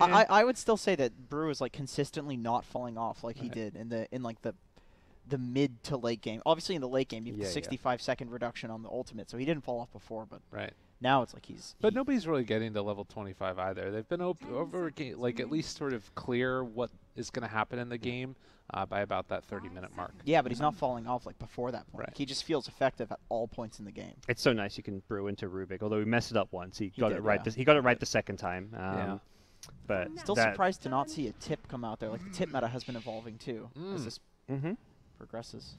I would still say that Brew is like consistently not falling off like he did in like the mid to late game. Obviously, in the late game, you have the 65-second reduction on the ultimate, so he didn't fall off before, but now it's like he's... But nobody's really getting to level 25 either. They've been over like at least sort of clear what is going to happen in the game by about that 30-minute mark. Yeah, but he's not falling off like before that point. Like, he just feels effective at all points in the game. It's so nice you can brew into Rubik, although he messed it up once. He got it right. He got it right the second time. But still surprised to not see a tip come out there. Like, the tip meta has been evolving too as this progresses.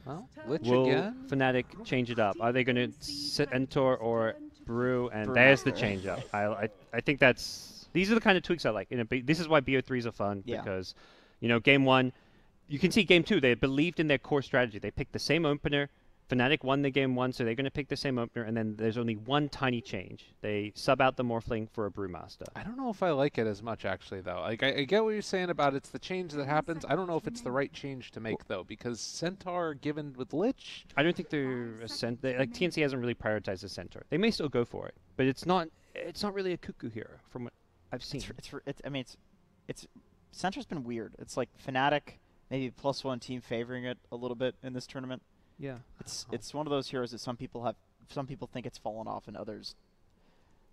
Well, Lich will again. Fnatic change it up? Are they going to sit Entor or brew? And there's the change up. I think these are the kind of tweaks I like. This is why BO3s are fun because, you know, game one, you can see game two, they believed in their core strategy. They picked the same opener. Fnatic won the game one, so they're going to pick the same opener, and then there's only one tiny change. They sub out the Morphling for a Brewmaster. I don't know if I like it as much, actually, though. Like, I get what you're saying about it's the change that happens. I don't know if it's the right change to make, though, because Centaur given with Lich... I don't think they're a Centaur. Like, TNC hasn't really prioritized the Centaur. They may still go for it, but it's not really a cuckoo hero from what I've seen. Centaur's been weird. It's like Fnatic, maybe +1 team favoring it a little bit in this tournament. Yeah, it's one of those heroes that some people think it's fallen off, and others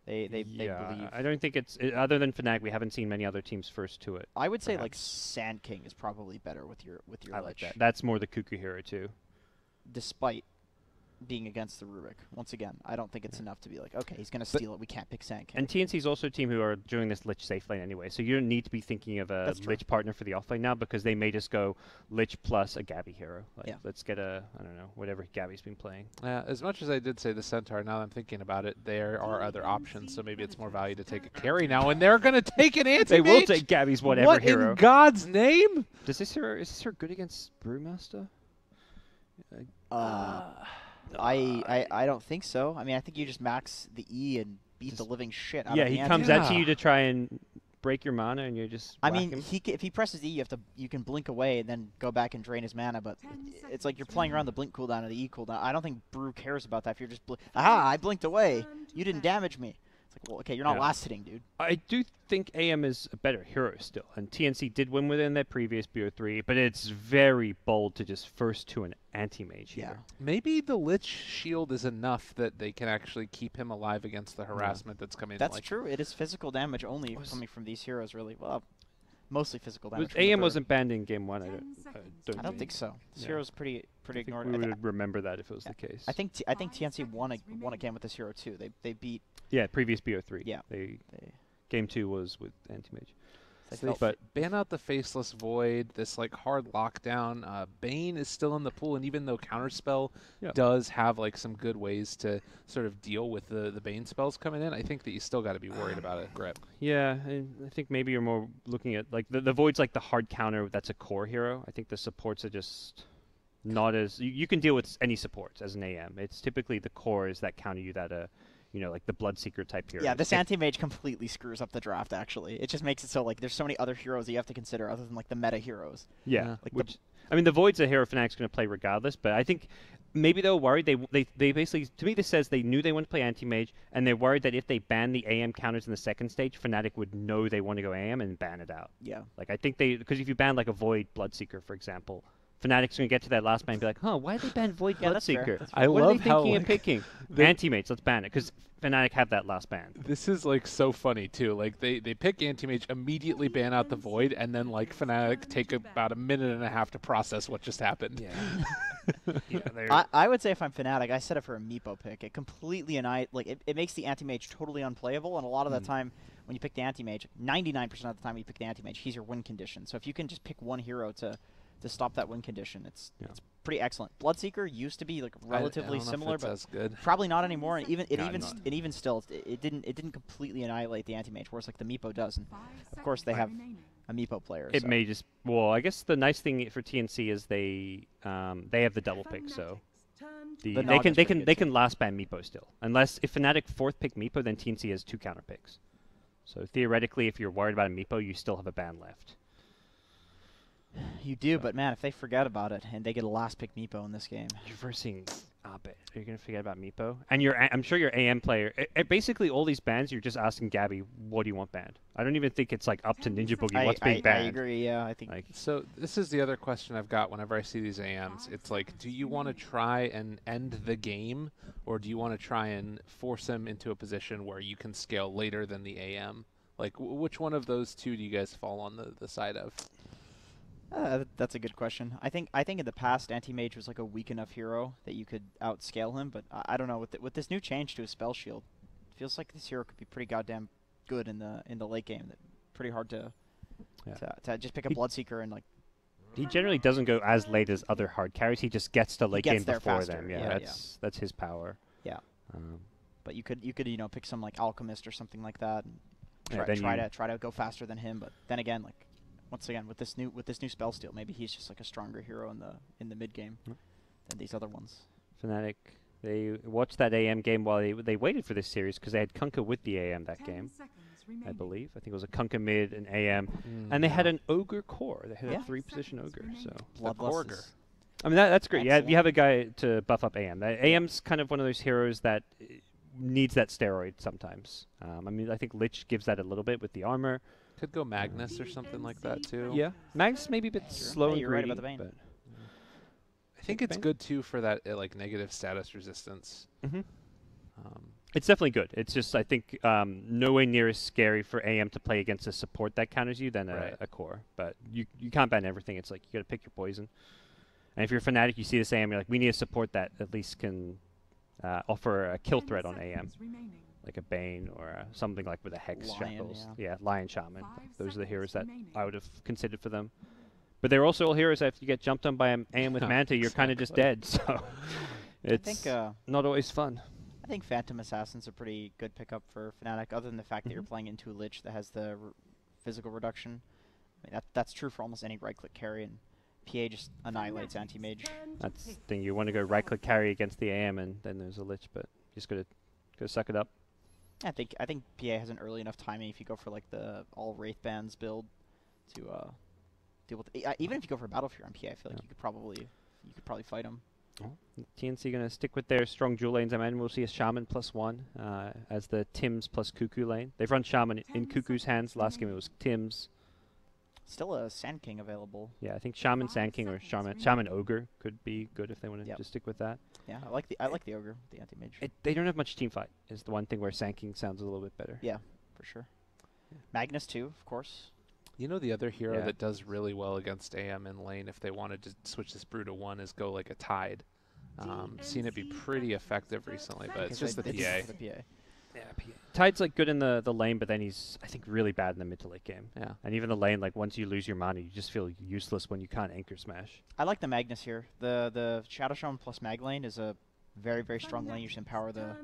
they believe. I don't think other than Fnatic, we haven't seen many other teams first to it. I would say like Sand King is probably better with your I Lich. like that. That's more the cuckoo hero too. Despite being against the Rubik, once again, I don't think it's enough to be like, okay, he's gonna steal it. We can't pick Sand King. And TNC is also a team who are doing this Lich safe lane anyway, so you don't need to be thinking of a Lich partner for the offlane now because they may just go Lich plus a Gabby hero. Like, let's get I don't know, whatever Gabby's been playing. As much as I did say the Centaur, now that I'm thinking about it, there are other options, so maybe it's more value to take a carry now, and they're going to take an anti-mage? They will take Gabby's whatever hero. What in God's name? Is this hero good against Brewmaster? I don't think so. I mean, I think you just max the E and beat the living shit out of the he comes out to you to try and break your mana, and you're just I mean, if he presses E, you can blink away and then go back and drain his mana, but it's like you're playing around the blink cooldown and the E cooldown. I don't think Brew cares about that. If you're just I blinked away. You didn't damage me. It's like, well, okay, you're not last hitting, dude. I do think AM is a better hero still, and TNC did win within their previous BO3, but it's very bold to just first to an anti-mage here. Maybe the Lich shield is enough that they can actually keep him alive against the harassment that's coming. That's true. It is physical damage only coming from these heroes, really. Well, mostly physical damage. AM wasn't banned in game one. I don't think so. This hero's pretty ignored. We would remember that if it was the case. I think TNC won a game with this hero too. They beat. Yeah, previous BO3. Yeah. Game 2 was with anti-mage. But ban out the Faceless Void, this like hard lockdown. Bane is still in the pool, and even though Counterspell does have like some good ways to sort of deal with the Bane spells coming in, I think that you still got to be worried about it, Grip. Yeah, I think maybe you're more looking at like the Void's like the hard counter that's a core hero. I think the supports are just not as you can deal with any supports as an AM. It's typically the cores that counter you that you know, like the Bloodseeker type heroes. Yeah, this anti-mage completely screws up the draft, actually. It just makes it so, like, there's so many other heroes that you have to consider other than, like, the meta heroes. Yeah. Like I mean, the Void's a hero Fnatic's going to play regardless, but I think maybe they were worried. They basically, to me, this says they knew they wanted to play anti-mage, and they're worried that if they ban the AM counters in the second stage, Fnatic would know they want to go AM and ban it out. Yeah. Like, I think because if you ban, like, a Void Bloodseeker, for example, Fnatic's going to get to that last ban and be like, huh, why did they ban Void Bloodseeker? I what love are they how thinking and picking? Anti-mages, let's ban it, because Fnatic have that last ban. This is like so funny too. Like they pick anti-mage, immediately ban out the Void, and then like Fnatic take about a minute and a half to process what just happened. Yeah. I would say if I'm Fnatic, I set it for a Meepo pick. It completely it makes the anti-mage totally unplayable, and a lot of the time when you pick the anti-mage, 99% of the time you pick the anti-mage, he's your win condition. So if you can just pick one hero to stop that win condition, it's pretty excellent. Bloodseeker used to be like relatively similar, but probably not anymore. And even still, it didn't completely annihilate the anti-mage, whereas like the Meepo does. And of course they have a Meepo player. It may just I guess the nice thing for TNC is they have the double pick, so they can last ban Meepo still, unless if Fnatic fourth pick Meepo, then TNC has 2 counter picks. So theoretically, if you're worried about a Meepo, you still have a ban left. You do, but man, if they forget about it and they get a last pick Meepo in this game. You're versing Abe. You're going to forget about Meepo? And I'm sure your AM player, basically all these bans, you're just asking Gabby, what do you want banned? I don't even think it's like up to Ninja Boogie what's being banned. I agree, yeah. I think. So this is the other question I've got whenever I see these AMs. It's like, do you want to try and end the game, or do you want to try and force them into a position where you can scale later than the AM? Like, which one of those two do you guys fall on the side of? That's a good question. I think in the past, Anti-Mage was like a weak enough hero that you could outscale him, but I don't know. With this new change to a spell shield, it feels like this hero could be pretty goddamn good in the late game. Pretty hard to just pick a Bloodseeker and like. He generally doesn't go as late as other hard carries. He just gets to late game before faster. them. Yeah, that's his power. Yeah. But you could pick some like Alchemist or something like that and try to go faster than him. But then again, like. Once again, with this new spell steal, maybe he's just like a stronger hero in the mid game than these other ones. Fnatic, they watched that AM game while they waited for this series because they had Kunkka with the AM that game, I believe. I think it was a Kunkka mid, an AM, and they had an Ogre core. They had a 3-position Ogre. So Bloodlust. I mean that's great. Yeah, you have a guy to buff up AM. AM's kind of one of those heroes that needs that steroid sometimes. I mean, I think Lich gives that a little bit with the armor. Could go Magnus or something like that too. Yeah, Magnus maybe a bit slow and you're greedy, right about the Bane. But I think it's good too for that like negative status resistance. It's definitely good. It's just I think nowhere near as scary for AM to play against a support that counters you than a core. But you can't ban everything. It's like you got to pick your poison. And if you're Fnatic, you see this AM, you're like, we need a support that at least can offer a kill threat on AM. Like a Bane or something like with a Hex Shackles. Yeah, Lion Shaman. Those are the heroes that I would have considered for them. But they're also all heroes that if you get jumped on by an AM with Manta, you're kind of just dead. So it's not always fun. I think Phantom Assassin's a pretty good pickup for Fnatic, other than the fact that you're playing into a Lich that has the physical reduction. I mean, that's true for almost any right-click carry, and PA just annihilates Anti-Mage. That's the thing. You want to go right-click carry against the AM, and then there's a Lich, but you just got to suck it up. I think PA has an early enough timing if you go for like the all Wraith Bands build to deal with even if you go for Battle Fury on PA, I feel like you could probably fight him. TNC gonna stick with their strong dual lanes. I imagine we'll see a Shaman +1 as the Tims plus Cuckoo lane. They've run Shaman in Cuckoo's hands. Last game it was Tims. Still a Sand King available. Yeah, I think Shaman Sand King or Shaman Ogre could be good if they want to just stick with that. Yeah, I like the Ogre, the Anti-Mage. They don't have much team fight. Is the one thing where Sand King sounds a little bit better. Yeah, for sure. Yeah. Magnus too, of course. You know the other hero that does really well against AM in lane if they wanted to switch this brew to 1 is go like a Tide. Seen it be pretty effective recently, but it's just the PA. Yeah, PA. Tide's like good in the lane, but then he's I think really bad in the mid to late game. Yeah. And even the lane, like once you lose your mana, you just feel useless when you can't anchor smash. I like the Magnus here. The Shadow Shaman plus Mag lane is a very, very strong lane. You should empower the...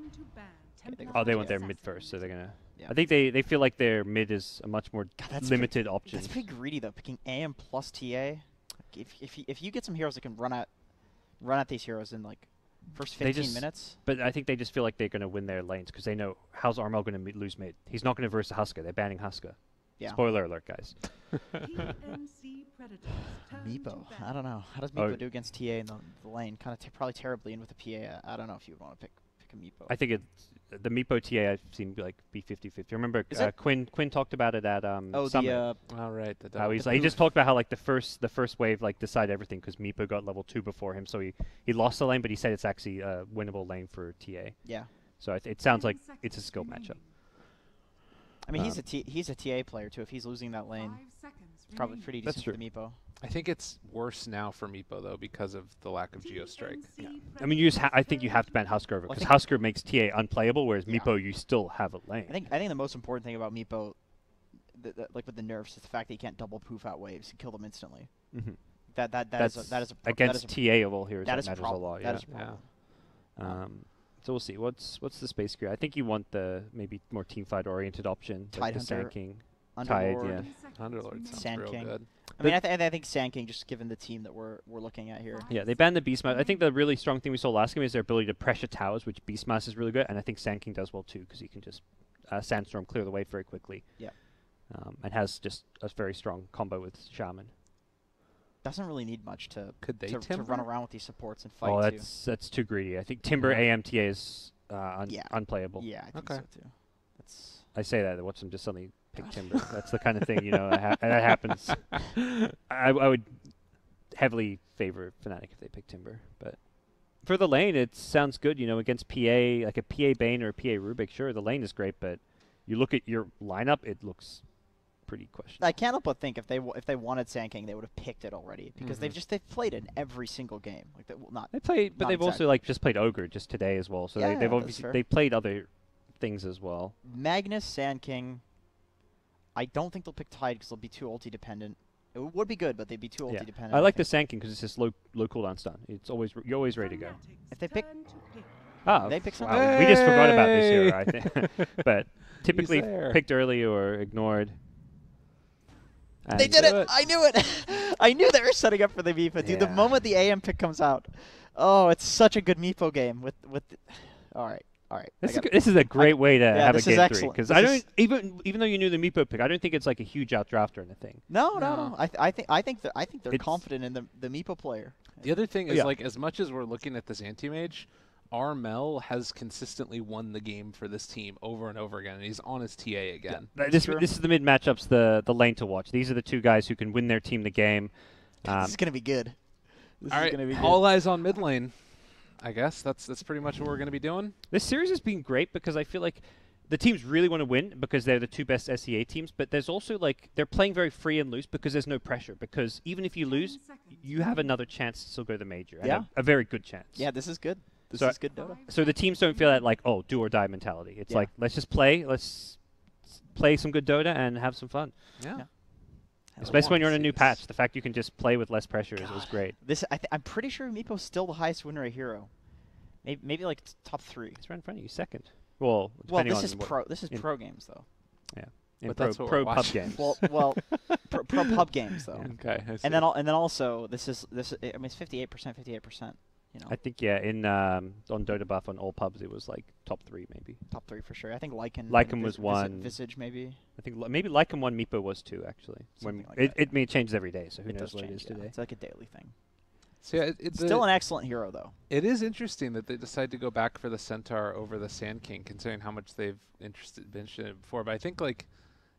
They went their mid first, so they're gonna... Yeah. I think they feel like their mid is a much more limited option. That's pretty greedy though, picking AM plus TA. Like, if you get some heroes that can run at these heroes in like first 15 minutes. But I think they just feel like they're going to win their lanes because they know how's Armel going to lose mid. He's not going to verse a Huska. They're banning Huska. Yeah. Spoiler alert, guys. Meepo. I don't know. How does Meepo do against TA in the lane? Kind of probably terribly in with the PA. I don't know if you would want to pick a Meepo. I think the Meepo TA I've seen like be 50-50. Remember Quinn talked about it at Summit. He just talked about how like the first wave like decided everything because Meepo got level 2 before him, so he lost the lane, but he said it's actually a winnable lane for TA. Yeah. So it sounds like it's a skill matchup. I mean, he's a TA player too. If he's losing that lane, it's probably pretty decent for the Meepo. I think it's worse now for Meepo though because of the lack of Geostrike. Yeah. I mean, I think you have to ban Husker over because Husker makes TA unplayable, whereas Meepo you still have a lane. I think the most important thing about Meepo, like with the nerfs, is the fact that you can't double poof out waves and kill them instantly. Mm-hmm. That is against TA of all heroes. That matters a lot. That is a problem. So we'll see. What's the space crew? I think you want the maybe more teamfight oriented option. Tide the Sand King. Underlord. Underlord sounds Sand real King. good. I mean, I think Sand King, just given the team that we're looking at here. Yeah, they banned the Beastmaster. I think the really strong thing we saw last game is their ability to pressure towers, which Beastmaster is really good, and I think Sand King does well too because he can just Sandstorm clear the way very quickly. Yeah. And has just a very strong combo with Shaman. doesn't really need much to run around with these supports and fight. Oh, that's too greedy. I think Timber AMTA is unplayable. Yeah, I think so too. I say that. Watch them just suddenly pick Timber. That's the kind of thing, that happens. I would heavily favor Fnatic if they pick Timber, but for the lane, it sounds good. Against PA, like a PA Bane or a PA Rubik. Sure, the lane is great, but you look at your lineup, it looks pretty questionable. I can't help but think if they wanted Sand King, they would have picked it already because they've played in every single game. Like they've also just played Ogre just today as well. So they've obviously played other things as well. Magnus, Sand King. I don't think they'll pick Tide because they'll be too ulti dependent. It would be good, but they'd be too ulti dependent. I like the Sand King because it's just low cooldown stun. You're always ready to go. If they pick, they pick something. We just forgot about this hero, I think. But typically picked early or ignored. They did it! I knew it! I knew they were setting up for the Meepo. Dude, the moment the AM pick comes out, it's such a good Meepo game. All right. This is a great way to have a game 3 because I don't even though you knew the Meepo pick, I don't think it's like a huge outdraft or anything. No. I think they're confident in the Meepo player. The other thing is like as much as we're looking at this anti-mage, Armel has consistently won the game for this team over and over again, and he's on his TA again. Yeah. This is the mid matchups, the lane to watch. These are the two guys who can win their team the game. This is gonna be good. All eyes on mid lane. I guess that's pretty much what we're going to be doing. This series has been great because I feel like the teams really want to win because they're the two best SEA teams, but there's also they're playing very free and loose because there's no pressure, because even if you lose, you have another chance to still go to the major. Yeah. A very good chance. Yeah, this is good. This is good Dota. So the teams don't feel that do or die mentality. It's let's just play. Let's play some good Dota and have some fun. Yeah. Especially when you're on a new patch. The fact you can just play with less pressure is great. I'm pretty sure Meepo's still the highest win rate hero. Maybe like top 3. He's right in front of you, second. Well, this is pro games though. Yeah. But that's pro pub games. Well, pro pub games though. Okay. And then also this is it's 58%. I think in on Dota Buff on all pubs it was like top 3 maybe. Top 3 for sure. I think Lycan was 1. Visage maybe. I think maybe Lycan 1, Meepo was 2 actually. It changes every day, so who knows what it is today. It's like a daily thing. So yeah, it's still an excellent hero though. It is interesting that they decided to go back for the Centaur over the Sand King, considering how much they've been interested in it before. But I think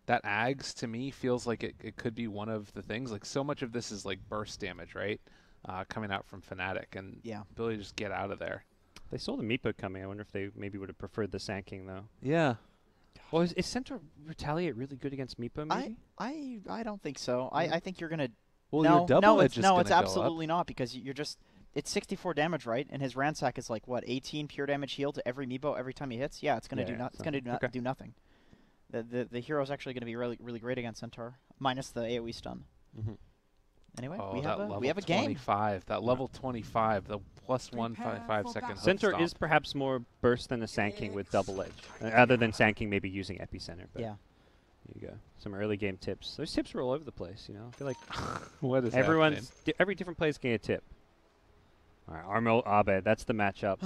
that Ags to me feels like it could be one of the things. Like so much of this is like burst damage, right? Coming out from Fnatic and ability to just get out of there. They saw the Meepo coming. I wonder if they maybe would have preferred the Sand King though. Yeah. Well, is Centaur Retaliate really good against Meepo? Maybe I don't think so. I think you're gonna. Well, it's absolutely not, because it's 64 damage, right? And his Ransack is like what, 18 pure damage heal to every Meepo every time he hits. Yeah, it's gonna do nothing. The hero's actually gonna be really really great against Centaur, minus the AoE stun. Anyway, we have a game. 25, that level 25, the plus 155 second. Centaur is perhaps more burst than a Sand King with double edge, other than Sand King maybe using Epicenter. But yeah. There you go. Some early game tips. Those tips were all over the place, I feel like what is every different player's getting a tip. All right, Armel Abe, that's the matchup.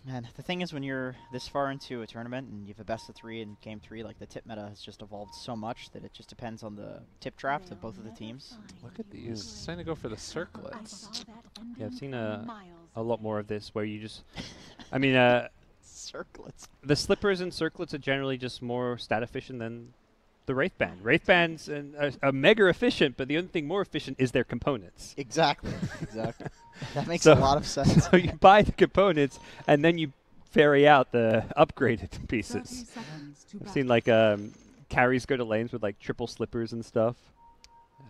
Man, the thing is, when you're this far into a tournament and you have a best of 3 in game 3, the tip meta has just evolved so much that it just depends on the tip draft of both of the teams. Look at these. It's trying to go for the circlets. Yeah, I've seen a lot more of this where you just, circlets. The slippers and circlets are generally just more stat efficient than the Wraithband. Wraithbands are mega efficient, but the only thing more efficient is their components. Exactly. That makes a lot of sense. So you buy the components, and then you ferry out the upgraded pieces. I've seen carries go to lanes with triple slippers and stuff.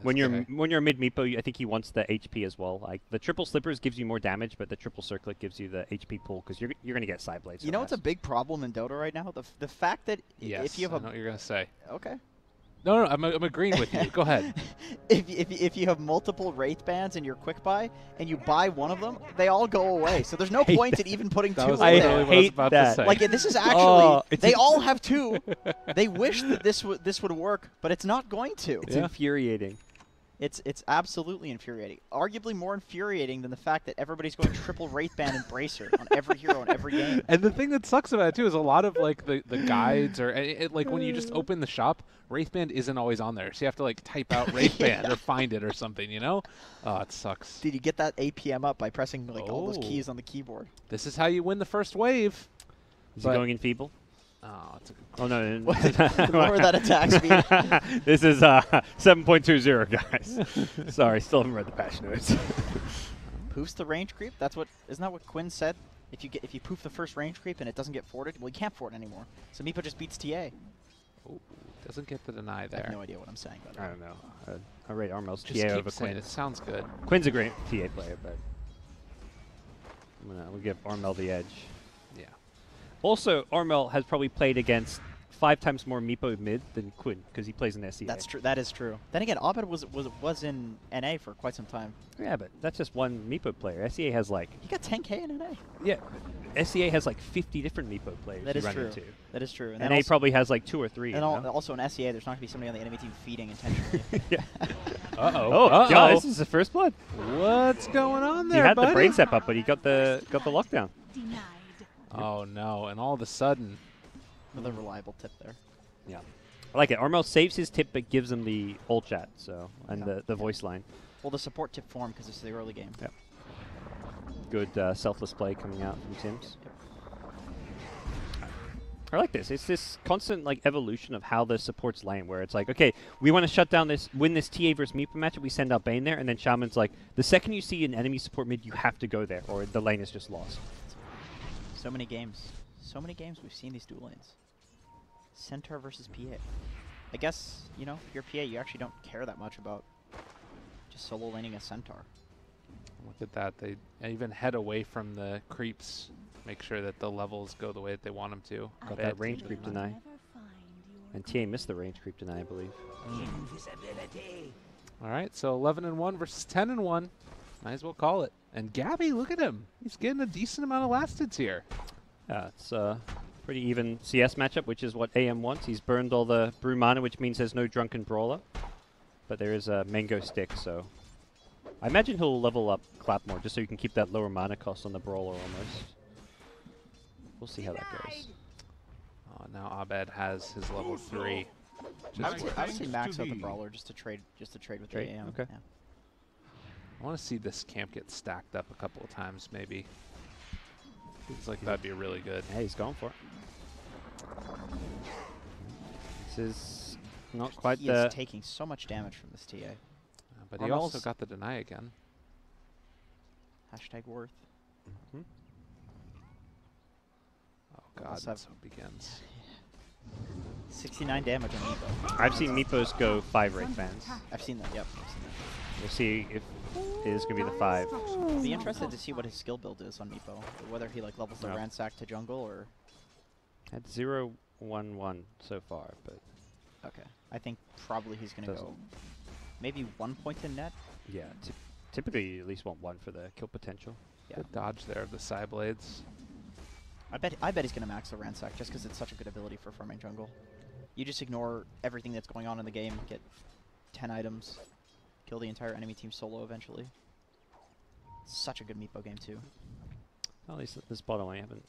When you're mid Meepo, I think he wants the HP as well. The triple slippers gives you more damage, but the triple circlet gives you the HP pull because you're going to get side blades. You know what's a big problem in Dota right now? The fact that if you have I know what you're going to say. Okay. No, I'm agreeing with you. Go ahead. If you have multiple Wraith bands in your quick buy and you buy one of them, they all go away. So there's no point in even putting 2 in there. I hate that. This is actually they all have 2. They wish that this would work, but it's not going to. It's infuriating. It's absolutely infuriating. Arguably more infuriating than the fact that everybody's going triple Wraithband and Bracer on every hero in every game. And the thing that sucks about it too is a lot of like the guides or like when you just open the shop, Wraithband isn't always on there, so you have to like type out Wraithband or find it or something, you know? Oh, it sucks. Did you get that APM up by pressing like all those keys on the keyboard? This is how you win the first wave. Is he going in feeble? Oh, it's a good oh no! The more that attack speed. This is 7.20, guys. Sorry, still haven't read the patch notes. Poofs the range creep. That's what isn't that what Quinn said? If you poof the first range creep and it doesn't get forwarded, well, you can't forward anymore. So Meepo just beats TA. Oh, doesn't get the deny there. I have no idea what I'm saying. I don't know. I rate Armel's just TA keep over saying Quinn. It sounds good. Quinn's a great TA player, but we'll give Armel the edge. Yeah. Also, Armel has probably played against 5 times more Meepo mid than Quinn because he plays in SEA. That's true. That is true. Then again, Abed was in NA for quite some time. Yeah, but that's just one Meepo player. SEA has like he got 10K in NA. Yeah, SEA has like 50 different Meepo players. That is run true. Into. That is true. And NA probably has like 2 or 3. And also in SEA, there's not going to be somebody on the enemy team feeding intentionally. Yeah. Uh-oh. God, this is the first blood. What's going on there, He had buddy? the brain step up, but he got the lockdown. Denied. Oh no! And all of a sudden, another reliable tip there. Yeah, I like it. Armel saves his tip, but gives him the ult chat, so and the voice line. Well, the support tip form because it's the early game. Yep. Good selfless play coming out from Sims. Yep. I like this. It's this constant like evolution of how the supports lane, where it's like, okay, we want to shut down win this TA versus Meepo matchup. We send out Bane there, and then Shaman's like, the second you see an enemy support mid, you have to go there, or the lane is just lost. So many games. So many games we've seen these dual lanes. Centaur versus PA. I guess, you know, if you're PA, you actually don't care that much about just solo laning a Centaur. Look at that. They even head away from the creeps, make sure that the levels go the way that they want them to. Got that range creep deny. And TA missed the range creep deny, I believe. All right, so 11-1 versus 10-1. Might as well call it. And Gabby, look at him. He's getting a decent amount of lastids here. Yeah, it's pretty even CS matchup, which is what AM wants. He's burned all the brew mana, which means there's no drunken brawler. But there is a mango stick, so I imagine he'll level up Clap more, just so you can keep that lower mana cost on the brawler almost. We'll see how that goes. Oh, now Abed has his level 3. I would say max out the brawler just to trade with the AM. Okay. Yeah. I want to see this camp get stacked up a couple of times, maybe. Seems like that'd be really good. Yeah, he's going for it. This is not quite he is taking so much damage from this TA. But he also got the deny again. Hashtag worth. Mm-hmm. Oh god, so it begins. 69 damage on Meepo. I've seen Meepos go 5 Wraith Bands. I've seen that, yep. I've seen that. We'll see if it is going to be the 5. I'd be interested to see what his skill build is on Meepo. Whether he like levels the ransack to jungle or... Had 0-1-1 so far, but... Okay. I think probably he's going to go maybe 1 point in net. Yeah, typically you at least want 1 for the kill potential. Yeah. Good dodge there of the side blades. I bet he's going to max the ransack just because it's such a good ability for farming jungle. You just ignore everything that's going on in the game, get 10 items, kill the entire enemy team solo eventually. Such a good Meepo game too. Well, at least at this bottom I haven't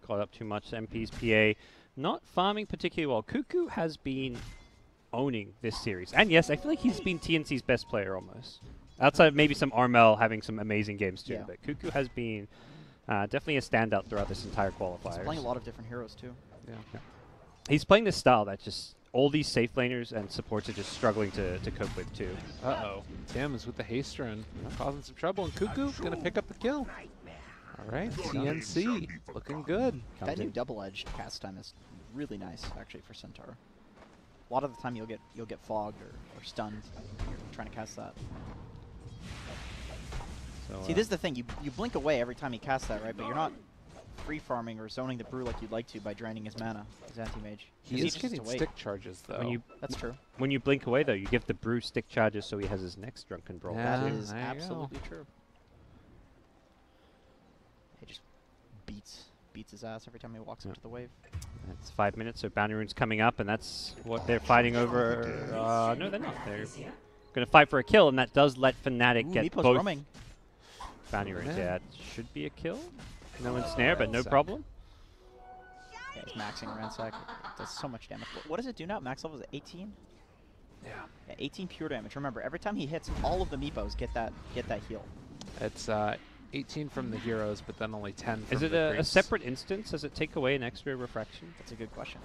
caught up too much. MP's PA not farming particularly well. Cuckoo has been owning this series. And yes, I feel like he's been TNC's best player almost. Outside of maybe some Armel having some amazing games too. Yeah. But Cuckoo has been definitely a standout throughout this entire qualifier. He's playing a lot of different heroes too. Yeah. He's playing this style that just all these safe laners and supports are just struggling to cope with too. Uh-oh. Tim is with the haster and causing some trouble. And Cuckoo going to pick up the kill. All right, TNC looking good. That new double-edged cast time is really nice actually for Centaur. A lot of the time you'll get fogged or stunned when you're trying to cast that. So, see, this is the thing. You blink away every time you cast that, right? But you're not free farming or zoning the brew like you'd like to by draining his mana, his anti-mage. He is getting stick charges, though. That's true. When you blink away, though, you give the brew stick charges so he has his next drunken brawl. Yeah, that is absolutely true. He just beats his ass every time he walks up to the wave. It's 5 minutes, so Bounty Rune's coming up, and that's what they're fighting over. No, they're not. going to fight for a kill, and that does let Fnatic get Meepo's both roaming. bounty rings. Yeah, it should be a kill. No ensnare, but no problem. Yeah, it's maxing Ransack. It does so much damage. What does it do now? Max level is 18? Yeah. 18 pure damage. Remember, every time he hits, all of the Meepos get that heal. It's 18 from the heroes, but then only 10 from Is it the a separate instance? Does it take away an extra refraction? That's a good question.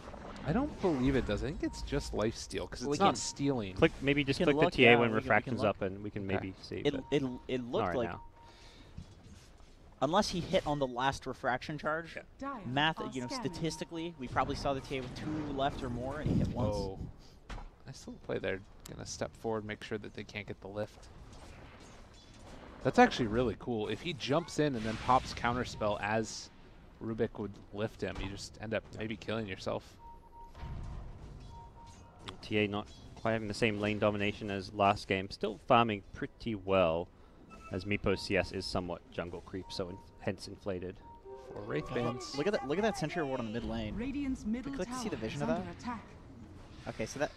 I don't believe it does. I think it's just lifesteal, because it's not stealing. Maybe just click the TA when refraction's up, and we can maybe see. It looked like... Now. Unless he hit on the last refraction charge, statistically, we probably saw the TA with 2 left or more, and he hit once. Oh. I still play they're going to step forward, make sure that they can't get the lift. That's actually really cool. If he jumps in and then pops counterspell as Rubik would lift him, you just end up maybe killing yourself. TA not quite having the same lane domination as last game. Still farming pretty well, as Meepo's CS is somewhat jungle creep, so hence inflated. For Wraith Bands. Look at that sentry ward on the mid lane. Click to see the vision of that. Okay, so that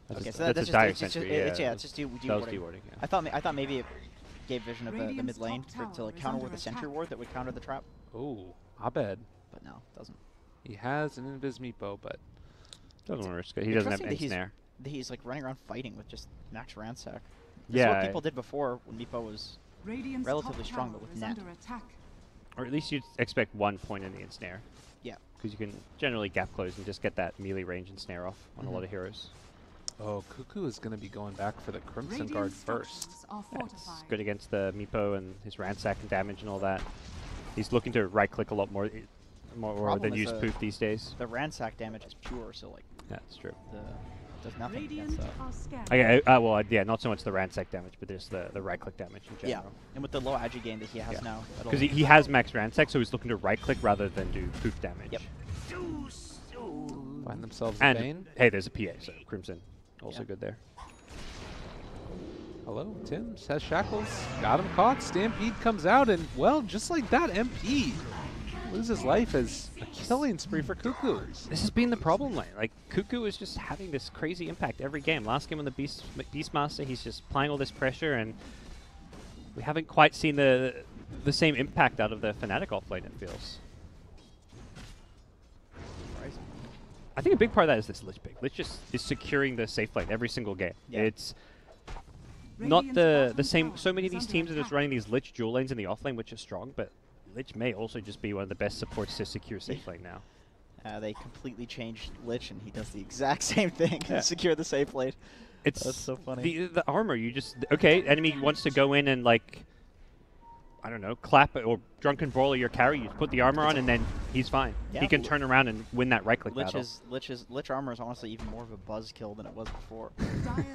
that's a dire sentry. It's just dewarding. Yeah. I thought maybe it gave vision of the mid lane to like counter with a sentry ward that would counter the trap. Oh, Abed. But no, it doesn't. He has an Invis Meepo, but doesn't want to risk it. He doesn't have ensnare. He's like running around fighting with just max Ransack. Yeah. That's what people did before when Meepo was relatively strong, but with net. Or at least you'd expect 1 point in the ensnare. Yeah. Because you can generally gap close and just get that melee range and snare off on a lot of heroes. Oh, Cuckoo is going to be going back for the Crimson Guard first. That's good against the Meepo and his ransack and damage and all that. He's looking to right-click a lot more than use poof these days. The ransack damage is pure, so like... Yeah, that's true. Does nothing against that. Okay, yeah, not so much the ransack damage, but just the right-click damage in general. Yeah, and with the low agi gain that he has now. Because he has max ransack, so he's looking to right-click rather than do poof damage. Yep. Find themselves a Bane. Hey, there's a PA, so Crimson also good there. Hello, Tim says Shackles. Got him caught. Stampede comes out, and, well, just like that, MP loses life as a killing spree for Cuckoo. This has been the problem lane. Like, Cuckoo is just having this crazy impact every game. Last game on the Beastmaster, he's just applying all this pressure, and we haven't quite seen the same impact out of the Fnatic off lane, it feels. I think a big part of that is this Lich pick. Lich just is securing the safe lane every single game. Yeah. It's not the same. So many of these teams are just running these Lich dual lanes in the off lane, which is strong, but Lich may also just be one of the best supports to secure safe lane now. They completely changed Lich, and he does the exact same thing to secure the safe lane. That's so funny. The armor, you just... Okay, enemy wants to go in and, like, I don't know, clap or drunken brawler your carry, you put the armor on, and then he's fine. Yeah. He can turn around and win that right-click battle. Lich armor is honestly even more of a buzz kill than it was before.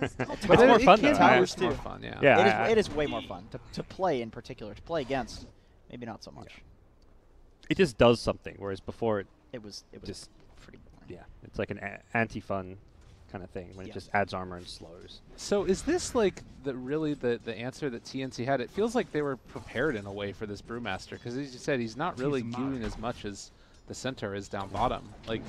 It's more fun, though. It's more fun, yeah. It is way more fun to play in particular. To play against, maybe not so much. Yeah. It just does something, whereas before it was just pretty boring. Yeah, it's like an anti-fun kind of thing when it just adds armor and slows. So is this like really the answer that TNC had? It feels like they were prepared in a way for this Brewmaster, because as you said, he's not really doing as much as the centaur is down bottom. Like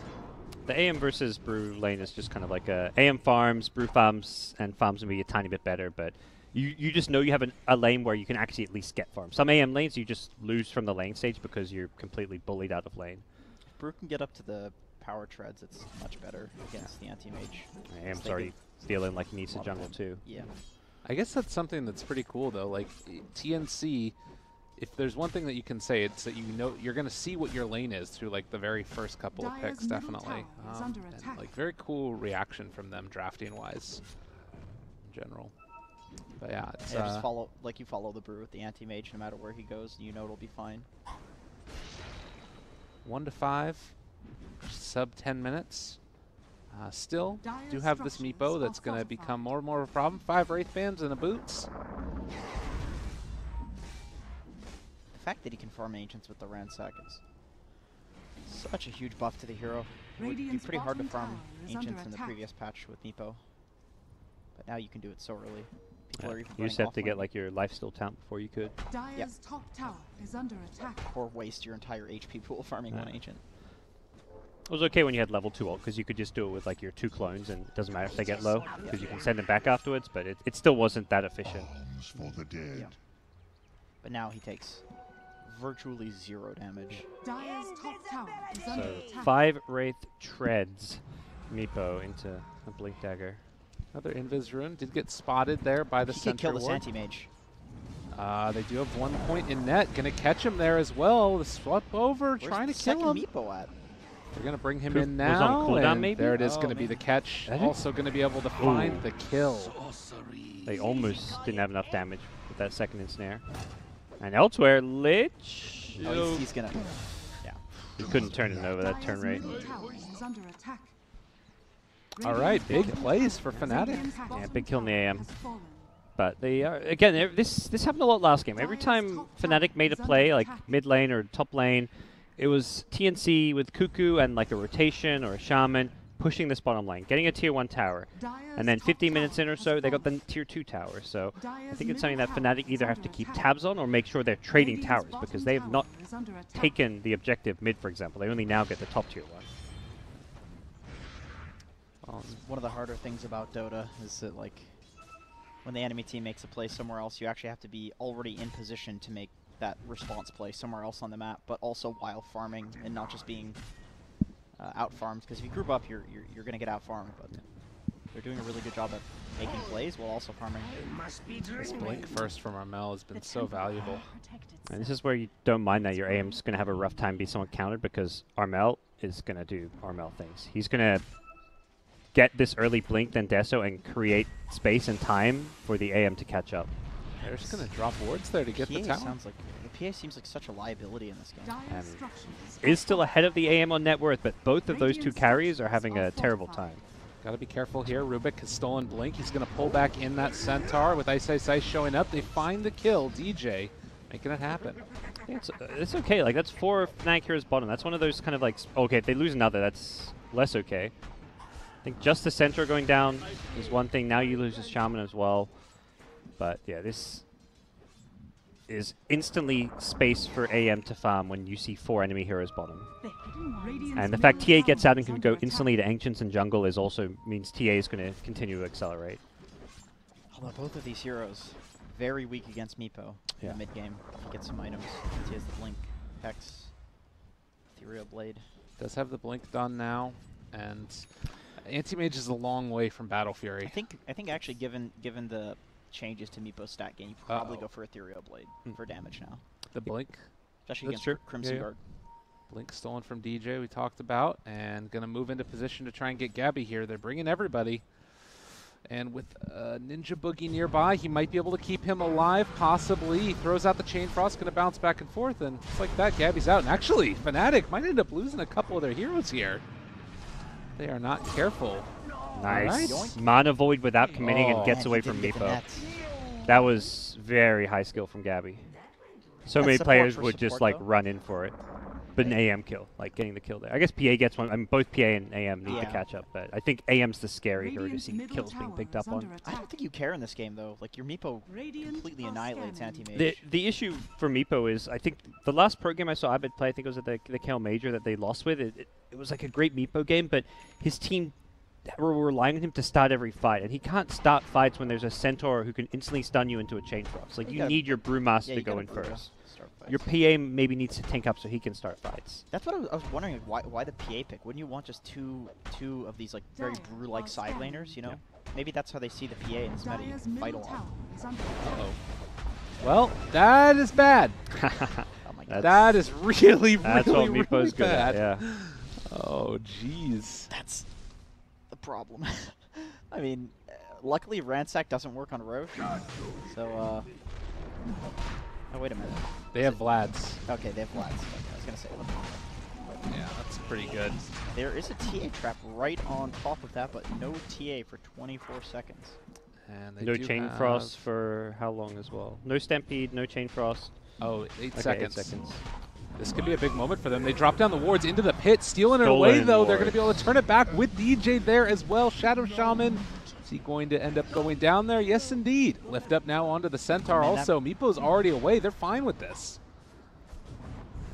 the AM versus Brew lane is just kind of like AM farms, Brew farms, and farms will be a tiny bit better, but you just know you have a lane where you can actually at least get farms. Some AM lanes you just lose from the lane stage because you're completely bullied out of lane. If Brew can get up to the power treads, it's much better against the anti-mage. AM's already feeling like he needs to jungle too. Yeah. I guess that's something that's pretty cool though. Like TNC, if there's one thing that you can say, it's that you know you're going to see what your lane is through like the very first couple of picks, definitely. And like very cool reaction from them drafting wise in general. But yeah, it's just follow you follow the Brew with the anti-mage no matter where he goes, you know it'll be fine. 1 to 5. Sub 10 minutes. Still do have this Meepo that's going to become more and more of a problem. 5 Wraith Bands and a Boots. The fact that he can farm Ancients with the Ransack is such a huge buff to the hero. It would be pretty hard to farm Ancients in the previous patch with Meepo. But now you can do it so early. People are even you used to have to get like your lifesteal talent before you could. Dire's top tower is under attack. Or waste your entire HP pool farming one Ancient. It was okay when you had level 2 ult, because you could just do it with like your 2 clones, and it doesn't matter if they get low, because you can send them back afterwards, but it still wasn't that efficient. For the dead. Yeah. But now he takes virtually 0 damage. So 5 Wraith treads Meepo into a Blink Dagger. Another Invis rune did get spotted there by the He center could kill this ward. anti-mage. They do have 1 point in net. Gonna catch him there as well. The swap over, Where's trying the to kill him. Meepo at? They're gonna bring him Coop in was on now. cooldown, And maybe? there it is, Oh, gonna be the catch. That Also gonna be able to find the kill. They almost didn't have enough damage with that second ensnare. And elsewhere, Lich. Oh, he's gonna. Yeah. He couldn't turn it over that turn rate. All right, big plays for Fnatic. Yeah, big kill in the AM. But they are, again, this happened a lot last game. Every time Fnatic made a play, like mid lane or top lane, it was TNC with Cuckoo and like a rotation or a shaman pushing this bottom lane, getting a tier 1 tower. And then 15 minutes in or so, they got the tier 2 tower. So I think it's something that Fnatic either have to keep tabs on or make sure they're trading towers, because they have not taken the objective mid, for example. They only now get the top tier 1. One of the harder things about Dota is that, like, when the enemy team makes a play somewhere else, you actually have to be already in position to make that response play somewhere else on the map, but also while farming and not just being out-farmed. Because if you group up, you're going to get out-farmed, but they're doing a really good job at making plays while also farming. This blink first from Armel has been so valuable. And this is where you don't mind that your AM's going to have a rough time be somewhat countered, because Armel is going to do Armel things. He's going to get this early blink, then Deso, and create space and time for the AM to catch up. They're just going to drop wards there to get the PA tower. sounds like the PA seems like such a liability in this game. And is still ahead of the AM on net worth, but both of those 2 carries are having a terrible time. Got to be careful here. Rubik has stolen blink. He's going to pull back in that centaur with Ice Ice Ice showing up. They find the kill. DJ making it happen. Yeah, it's okay. Like, that's 4 Fnatic heroes bottom. That's one of those kind of like, okay, if they lose another, that's less okay. I think just the center going down is one thing. Now you lose the shaman as well. But yeah, this is instantly space for AM to farm when you see 4 enemy heroes bottom. And the fact TA gets out and can go instantly to Ancients and jungle is also means TA is going to continue to accelerate. Although both of these heroes very weak against Meepo in the mid game. He gets some items. He has the blink, Hex, Ethereal Blade. Does have the blink done now, and Anti-Mage is a long way from Battle Fury. I think actually given the changes to Meepo's stat gain, you probably go for Ethereal Blade for damage now. The blink, especially against Crimson Guard. Blink stolen from DJ we talked about, and going to move into position to try and get Gabby here. They're bringing everybody. And with Ninja Boogie nearby, he might be able to keep him alive, possibly. He throws out the Chain Frost, going to bounce back and forth, and just like that, Gabby's out. And actually, Fnatic might end up losing a couple of their heroes here. They are not careful. Nice. Right. Mana Void without committing and gets away from Meepo. That was very high skill from Gabby. So many players would just like run in for it. But an AM kill, like getting the kill there. I guess PA gets one. I mean, both PA and AM need to catch up, but I think AM's the scary hero to see kills being picked up on. I don't think you care in this game, though. Like, your Meepo completely annihilates anti-mage. The issue for Meepo is, I think the last pro game I saw Abed play, I think it was at the KL Major that they lost with. It was like a great Meepo game, but his team were relying on him to start every fight, and he can't start fights when there's a Centaur who can instantly stun you into a Chain Frost. Like, you need your Brewmaster to go in first. Your PA maybe needs to tank up so he can start fights. That's what I was wondering, like, why the PA pick? Wouldn't you want just two of these like very brew-like side laners, you know? Yeah. Maybe that's how they see the PA in this meta. You can fight a lot. Uh-oh. Well, that is bad. Oh my God. That is really, that's really, what really good bad. at, yeah. Oh, jeez. That's the problem. I mean, luckily Ransack doesn't work on Roche, so oh, wait a minute. They have Vlads. Okay, they have Vlads. Okay, I was going to say. Yeah, that's pretty good. There is a TA trap right on top of that, but no TA for 24 seconds. And they no Chain Frost for how long as well? No Stampede, no Chain Frost. Oh, 8 okay, seconds. 8 seconds. This could be a big moment for them. They drop down the wards into the pit, stealing it away, though. They're going to be able to turn it back with DJ there as well. Shadow Shaman. Is he going to end up going down there? Yes, indeed. Lift up now onto the Centaur also. Meepo's already away. They're fine with this.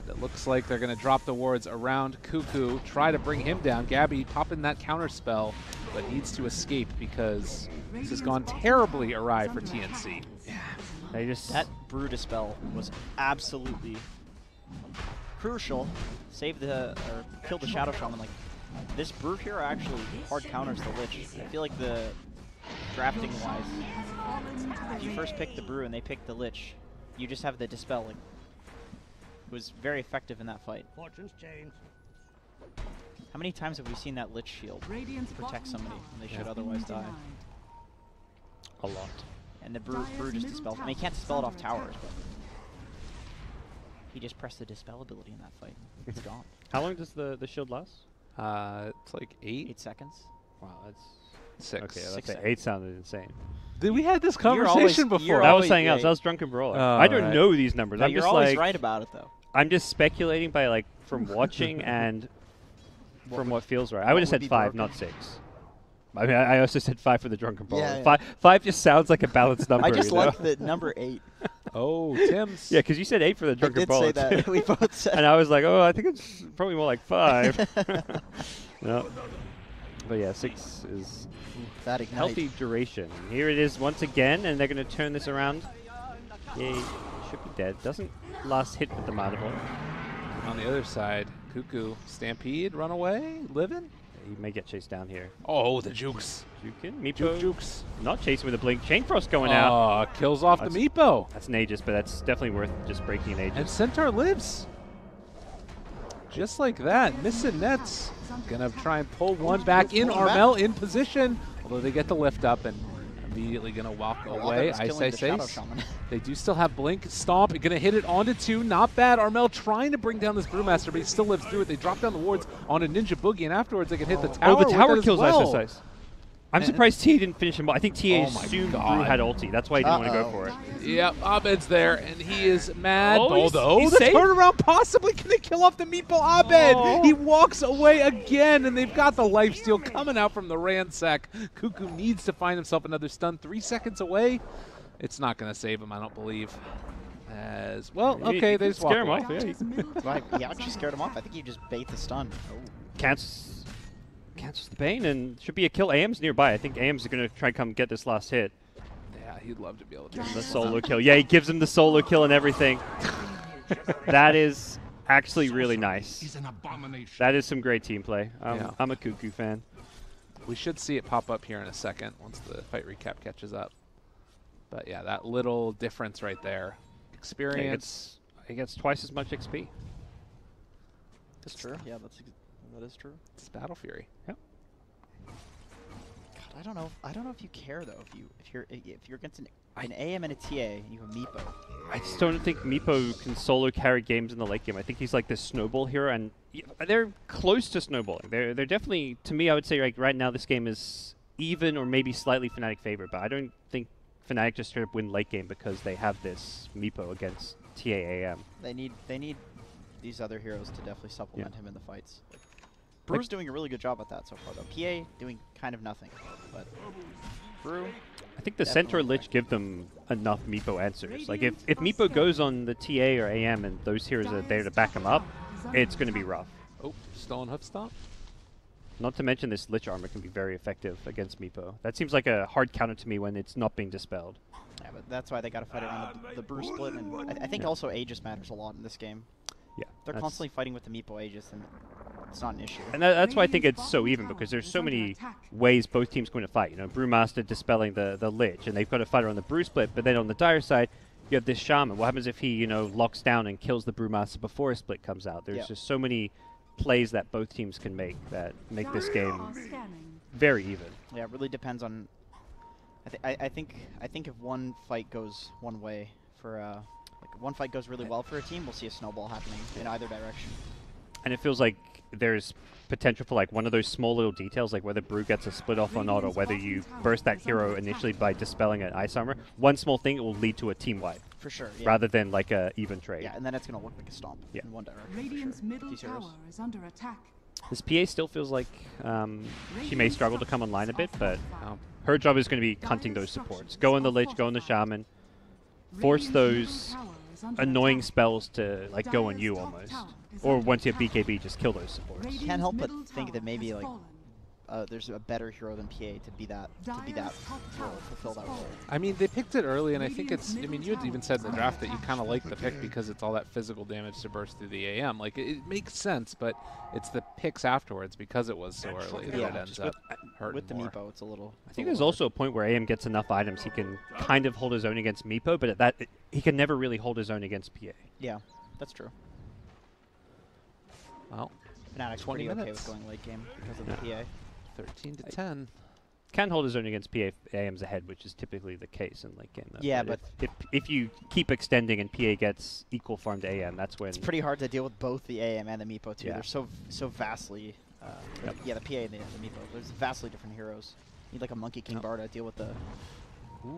It looks like they're going to drop the wards around Cuckoo, try to bring him down. Gabby popping that counter spell, but needs to escape because this has gone terribly awry for TNC. Yeah, that Brew Dispel was absolutely crucial. Save the or kill the Shadow Shaman. Like this Brew hero actually hard counters the Lich. I feel like the drafting wise, if you first pick the Brew and they pick the Lich, you just have the Dispel. Like, it was very effective in that fight. Fortune's changed. How many times have we seen that Lich shield protect somebody when they should otherwise die? A lot. And the Brew just dispels. I mean, he can't dispel it off towers, but he just pressed the Dispel ability in that fight. It's gone. How long does the shield last? It's like 8 seconds. Wow, that's 6. Okay, Six that's 8 sounded insane. Did we had this conversation before? That was something else. That was Drunken Brawler. I don't know these numbers. No, I'm you're just always like, right about it, though. I'm just speculating by like from watching and from what feels right. I would have said 5, not 6. I mean, I also said 5 for the Drunken Brawler. Yeah. 5 just sounds like a balanced number. I just you know? like the number 8. Oh, Tim's. Yeah, because you said 8 for the Drunken Brawler. I did say that. We both said. And I was like, oh, I think it's probably more like 5. No. But yeah, 6 is that ignite. healthy duration. Here it is once again, and they're going to turn this around. Yay, should be dead. Doesn't last hit with the Mandible. On the other side, Cuckoo, Stampede, run away, living. He may get chased down here. Oh, the jukes. Jukin, Meepo. Jukes. Not chasing with a blink. Chain Frost going out. Kills off the Meepo. That's an Aegis, but that's definitely worth just breaking an Aegis. And Centaur lives. Just like that. Missing nets. Gonna try and pull one back in. Armel in position. Although they get the lift up and immediately gonna walk away. Ice. They do still have blink. Stomp. Gonna hit it onto 2. Not bad. Armel trying to bring down this Brewmaster, but he still lives through it. They drop down the wards on a Ninja Boogie, and afterwards they can hit the tower. Oh, the tower kills well. Ice. I'm surprised TA didn't finish him. I think TA assumed Brew God. had ulti. That's why he didn't want to go for it. Yep, Abed's there, and he is mad. Oh, the safe? turnaround possibly going to kill off the Meepo Abed. Oh. He walks away again, and they've got the lifesteal coming out from the ransack. Cuckoo needs to find himself another stun. 3 seconds away. It's not going to save him, I don't believe. As well, okay, they just walk him away. off. Yeah, He actually scared him off. I think he just bait the stun. Cancels the Bane, and should be a kill. AM's nearby. I think AM's going to try and come get this last hit. Yeah, he'd love to be able to do The solo kill. Yeah, he gives him the solo kill and everything. That is actually really nice. That is some great team play. I'm a Cuckoo fan. We should see it pop up here in a second once the fight recap catches up. But yeah, that little difference right there. Experience. He gets twice as much XP. That's true. Yeah, that is true. It's Battle Fury. Yep. God, I don't know if you care though. If you're against an AM and a TA and you have Meepo. I just don't think Meepo can solo carry games in the late game. I think he's like this snowball hero, and they're close to snowballing. They're definitely, to me, I would say like right now this game is even or maybe slightly Fnatic favored, but I don't think Fnatic just straight up win late game because they have this Meepo against TAAM. They need these other heroes to definitely supplement him in the fights. Brew's doing a really good job at that so far, though. PA doing kind of nothing, but Brew. I think the Centaur Lich give them enough Meepo answers. Like if Meepo goes on the TA or AM and those heroes are there to back him up, it's going to be rough. Oh, stolen hoof stomp. Not to mention this Lich armor can be very effective against Meepo. That seems like a hard counter to me when it's not being dispelled. Yeah, but that's why they got to fight around the Brew split, and I think also Aegis matters a lot in this game. Yeah, they're constantly fighting with the Meepo Aegis, and it's not an issue. And that's why I think it's so even, because there's so many ways both teams going to fight. You know, Brewmaster dispelling the Lich, and they've got to fight around the Brew split. But then on the dire side, you have this Shaman. What happens if he, locks down and kills the Brewmaster before a split comes out? There's just so many plays that both teams can make that make this game very even. Yeah, it really depends on. I think if one fight goes one way for if one fight goes really well for a team, we'll see a snowball happening in either direction. And it feels like there's potential for like one of those small little details, like whether Brew gets a split off or not, or whether you burst that hero initially by dispelling an ice armor. One small thing, it will lead to a team wipe. For sure. Yeah. Rather than like a even trade. Yeah, and then it's going to look like a stomp in one direction. Radiant's middle These tower heroes. is under attack. This PA still feels like she may struggle to come online a bit, but her job is going to be hunting those supports. Go on the Lich, go on the Shaman, force those annoying spells to like go on you almost. Or once you have BKB, just kill those supports. Can't help but think that maybe like there's a better hero than PA to be that role, fulfill that role. I mean, they picked it early, and I think it's. I mean, you had even said in the draft that you kind of like the pick because it's all that physical damage to burst through the AM. Like it makes sense, but it's the picks afterwards because it was so early that it ends up hurting with the more. Meepo. It's a little. I think there's also a point where AM gets enough items he can kind of hold his own against Meepo, but at that he can never really hold his own against PA. Yeah, that's true. Well, Fnatic's 20 pretty okay minutes. with going late game because of the PA. 13 to 10. Can hold his own against PA if AM's ahead, which is typically the case in late game. Though. Yeah, but if you keep extending and PA gets equal farm to AM, that's when it's pretty hard to deal with both the AM and the Meepo too. Yeah. They're so vastly. Yeah, the PA and the Meepo. There's vastly different heroes. You need like a Monkey King bar to deal with the.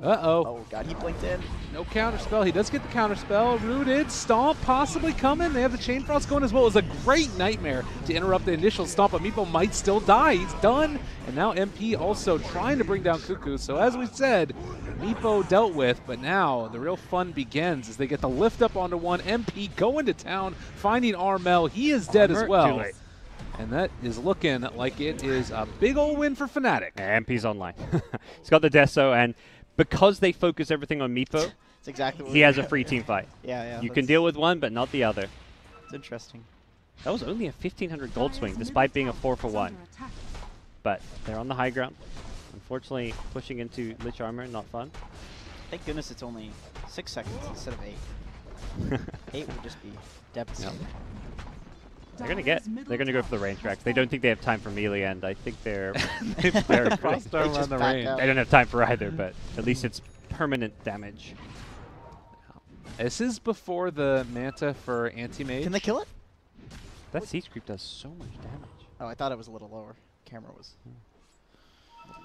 Uh-oh. Oh god, he blinked in. No counter spell. He does get the counter spell. Rooted. Stomp possibly coming. They have the Chain Frost going as well. It was a great nightmare to interrupt the initial stomp, but Meepo might still die. He's done. And now MP also trying to bring down Cuckoo. So as we said, Meepo dealt with, but now the real fun begins as they get the lift up onto one. MP going to town, finding Armel. He is dead as well. And that is looking like it is a big old win for Fnatic. Yeah, MP's online. He's got the Deso, and because they focus everything on Meepo, That's exactly what he has a free team fight. Yeah. You can deal with one, but not the other. It's interesting. That was only a 1,500 gold swing, despite being a 4-for-1. But they're on the high ground. Unfortunately, pushing into Lich Armor, not fun. Thank goodness it's only 6 seconds instead of 8. 8 would just be devastating. Yep. They're gonna go for the range tracks. They don't think they have time for melee, and I think they're Frost Arm on the range. They don't have time for either, but at least it's permanent damage. This is before the Manta for Anti-Mage. Can they kill it? That Siege Creep does so much damage. Oh, I thought it was a little lower. Camera was.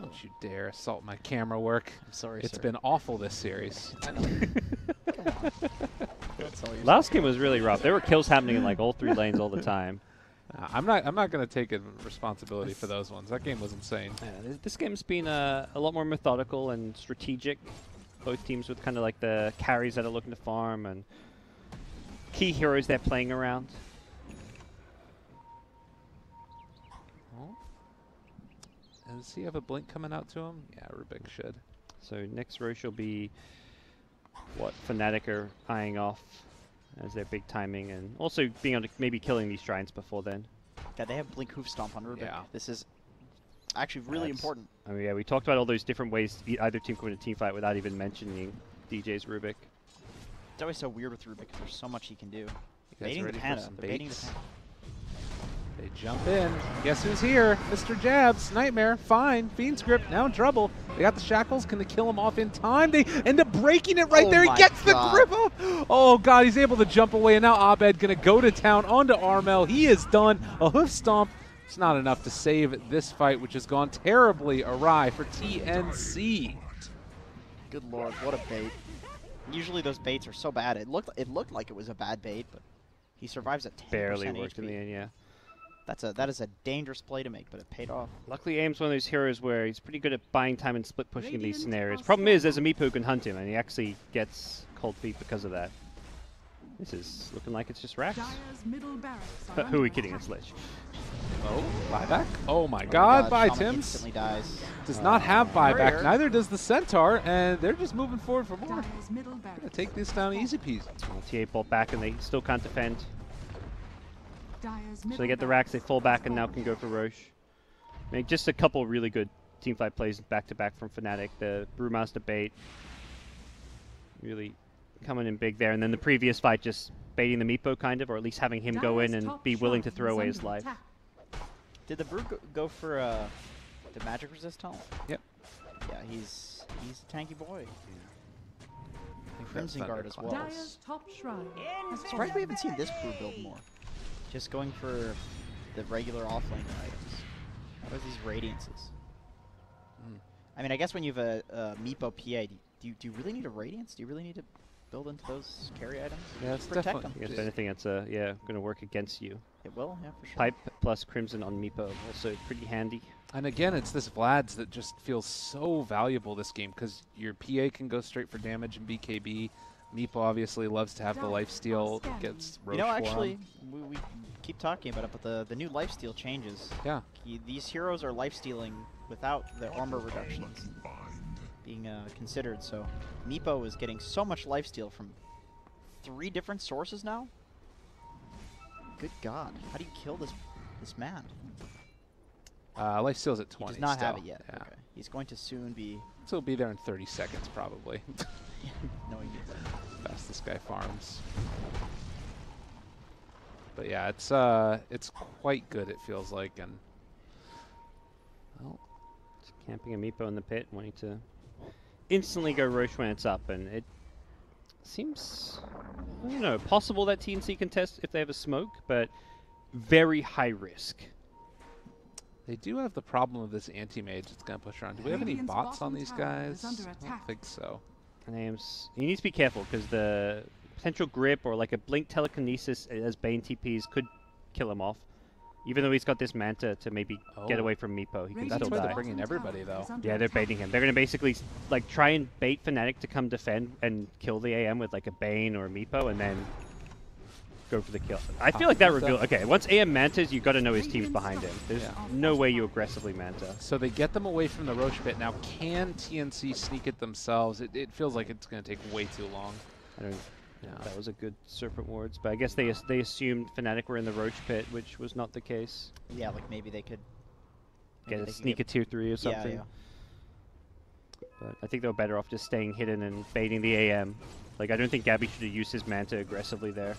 Don't you dare assault my camera work. I'm sorry, It's sir. been awful this series. Last game was really rough. There were kills happening in like all 3 lanes all the time. I'm not going to take responsibility for those ones. That game was insane. Yeah, this game's been a lot more methodical and strategic. Both teams with kind of like the carries that are looking to farm and key heroes they're playing around. Well, does he have a blink coming out to him? Yeah, Rubik should. So next Roche will be what Fnatic are eyeing off as their big timing, and also being able to maybe killing these Giants before then. Yeah, they have Blink Hoof Stomp on Rubik. Yeah. This is actually really important. I mean, yeah, we talked about all those different ways either team could win a team fight without even mentioning DJ's Rubik. It's always so weird with Rubik because there's so much he can do. You guys Baiting the ready for Panda. some They're baiting the baits? Panda. They jump in. Guess who's here? Mr. Jabs. Nightmare. Fine. Fiend's Grip. Now in trouble. They got the shackles. Can they kill him off in time? They end up breaking it right there. He gets the grip up. Oh, God. He's able to jump away. And now Abed going to go to town onto Armel. He is done. A hoof stomp. It's not enough to save this fight, which has gone terribly awry for TNC. Good Lord. What a bait. Usually those baits are so bad. It looked like it was a bad bait, but he survives at 10% Barely worked HP. in the end, yeah. That is a dangerous play to make, but it paid off. Luckily, Aim's one of those heroes where he's pretty good at buying time and split pushing in these scenarios. Problem is, there's a Meepo who can hunt him, and he actually gets cold feet because of that. This is looking like it's just Rax. Who are we kidding? It's Lich. Oh, buyback? Oh my God, bye Shaman Tims. instantly dies. Does not have buyback, Rare. neither does the Centaur, and they're just moving forward for more. Gonna take this down easy peasy. TA bolt back, and they still can't defend. So they get the Rax, they fall back, and now can go for Roche. I mean, just a couple really good teamfight plays back-to-back from Fnatic. The Brewmaster bait really coming in big there, and then the previous fight just baiting the Meepo kind of, or at least having him go in and be willing to throw away his life. Did the Brew go for the magic resist taunt? Yep. Yeah, he's a tanky boy. I think Crimson that's Guard as well. Dyer's top shrine. Surprised we haven't seen this Brew build more. Just going for the regular offlane items. What are these Radiances? I mean, I guess when you have a Meepo PA, do you really need a Radiance? Do you really need to build into those carry items? Yeah, it's Protect definitely. them. If anything, that's going to work against you. It will, yeah, for sure. Pipe plus Crimson on Meepo, also pretty handy. And again, it's this Vlad's that just feels so valuable this game because your PA can go straight for damage and BKB. Meepo obviously loves to have the lifesteal. Gets Roche actually, we keep talking about it, but the new lifesteal changes. Yeah. These heroes are lifestealing without the armor reductions being considered. So Meepo is getting so much lifesteal from 3 different sources now. Good God, how do you kill this man? Lifesteal's at 20. He does not still. have it yet. Yeah. Okay. He's going to soon be. So he'll be there in 30 seconds probably. Knowing Fast this guy farms. But yeah, it's quite good. It feels like, and well, just camping a Meepo in the pit, wanting to instantly go Roche when it's up, and it seems, I don't know, possible that TNC can test if they have a smoke, but very high risk. They do have the problem of this anti-mage that's going to push around. Do we have any bots on these guys? I don't think so. And you need to be careful because the potential grip or like a blink telekinesis as Bane TPs could kill him off. Even though he's got this Manta to maybe get away from Meepo, he can still die. They're bringing everybody though. Yeah, they're baiting him. They're going to basically like try and bait Fnatic to come defend and kill the AM with like a Bane or a Meepo, and then go for the kill. I feel like that revealed. Okay, once AM Mantas, you got to know his team's behind him. There's no way you aggressively Manta. So they get them away from the Roche pit. Now, can TNC sneak it themselves? It feels like it's going to take way too long. I don't. Yeah, that was a good Serpent Wards, but I guess they assumed Fnatic were in the Roche pit, which was not the case. Yeah, like maybe they could sneak a tier 3 or something. Yeah. But I think they were better off just staying hidden and baiting the AM. Like, I don't think Gabby should have used his Manta aggressively there.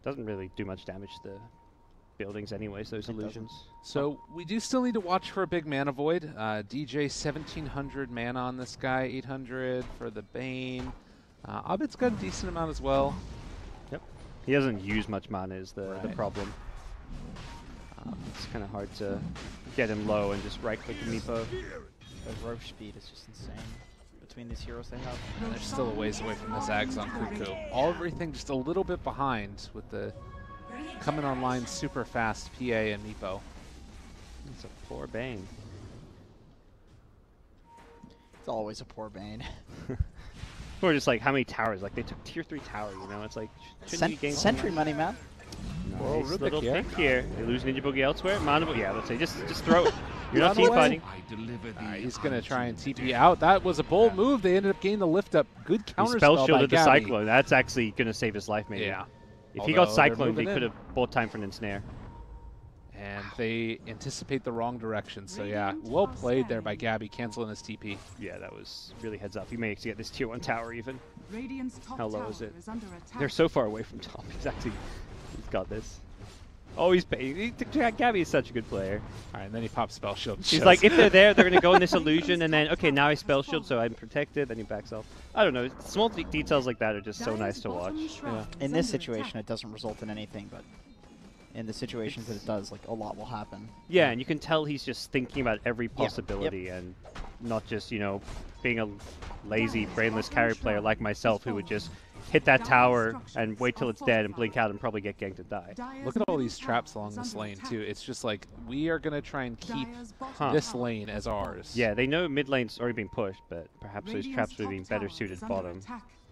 Doesn't really do much damage to the buildings anyways, those illusions. So we do still need to watch for a big mana void. DJ 1700 mana on this guy, 800 for the Bane. Abed's got a decent amount as well. Yep. He doesn't use much mana is the problem. It's kind of hard to get him low and just right-click the Meepo. The Roche speed is just insane between these heroes they have. And they're still a ways away from this Ags on Cuckoo. Everything just a little bit behind with the coming online super fast PA and Meepo. It's a poor Bane. It's always a poor Bane. Or just like how many towers? Like they took tier 3 tower, you know? It's like Sentry money, man. Nice little pick here. They lose Ninja Boogie elsewhere. Yeah, let's say just throw it. You're not team fighting. He's gonna try and TP out. That was a bold move. They ended up getting the lift up. Good counter spell shielded by the Gabby. Cyclone. That's actually gonna save his life, maybe. Yeah. If he got Cyclone, they could have bought time for an ensnare. And they anticipate the wrong direction. So yeah, well played there by Gabby, canceling his TP. Yeah, that was really heads up. He may get this tier 1 tower even. How low is it? Is They're so far away from top. He's got this. Oh, he's paying. Gabby is such a good player. All right, and then he pops Spell Shield. He's like, if they're there, they're going to go in this illusion, and then, okay, now I Spell Shield, so I'm protected, then he backs off. I don't know. Small details like that are just so nice to watch. Yeah. In this situation, it doesn't result in anything, but in the situations that it does, like, a lot will happen. Yeah, and you can tell he's just thinking about every possibility and not just, you know, being a lazy, brainless carry player like myself who would just hit that tower and wait till it's dead and blink out and probably get ganked and die. Look at all these traps along this lane, too. It's just like, we are going to try and keep this lane as ours. Yeah, they know mid lane's already being pushed, but perhaps those traps would have been better suited bottom.